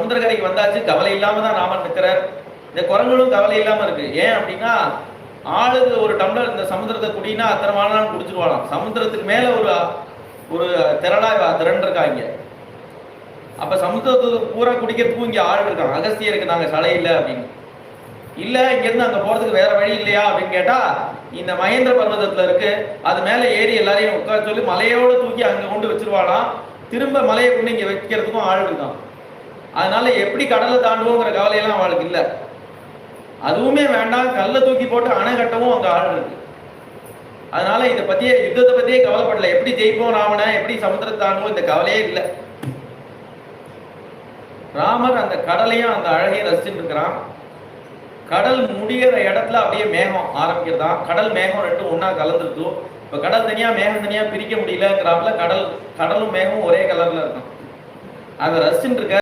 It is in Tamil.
சமுத்திரக்கரைக்கு வந்தாச்சு, கவலை இல்லாம தான் ராமன் நிற்கிறார். இந்த குரங்களும் கவலை இல்லாம இருக்கு. ஏன் அப்படின்னா ஆளுக்கு ஒரு டம்ளர் இந்த சமுத்திரத்தை குடினா அத்தனை வாழலாம் குடிச்சிருவாளாம். சமுத்திரத்துக்கு மேல ஒரு திரளா திரண்டிருக்காங்க. அப்ப சமுத்திரத்துக்கு பூரா குடிக்கிறதுக்கும் இங்க ஆள் இருக்காங்க. அகஸ்தியருக்கு நாங்க சலை இல்லை அப்படின்னு. இல்ல இங்க இருந்து அங்க போறதுக்கு வேற வழி இல்லையா அப்படின்னு கேட்டா, இந்த மகேந்திர பர்வதத்துல இருக்கு, அது மேல ஏறி எல்லாரையும் உட்கார சொல்லி மலையோட தூக்கி அங்க கொண்டு வச்சிருவாளாம். திரும்ப மலையை கொண்டு இங்க வைக்கிறதுக்கும் ஆள் இருக்கான். அதனால எப்படி கடலை தாண்டுவோங்கிற கவலையெல்லாம் அவளுக்கு இல்லை. அதுவுமே வேண்டாம், கல்லை தூக்கி போட்டு அணை கட்டவும் அங்க ஆள் இருக்கு. அதனால இதை பத்தியே யுத்தத்தை பத்தியே கவலைப்படல. எப்படி ஜெயிப்போம் ராமனை, எப்படி சமுத்திரத்தை தாண்டுவோம், இந்த கவலையே இல்லை. ராமர் அந்த கடலையும் அந்த அழகையும் ரசிச்சுட்டு இருக்கிறான். கடல் முடிகிற இடத்துல அப்படியே மேகம் ஆரம்பிக்கிறதான். கடல் மேகம் ரெண்டும் ஒன்னா கலந்துருக்கும். இப்ப கடல் தனியா மேகம் தனியா பிரிக்க முடியலங்கிறாப்புல கடலும் மேகம் ஒரே கலர்ல இருக்கும். அதை ரசிச்சுட்டு இருக்க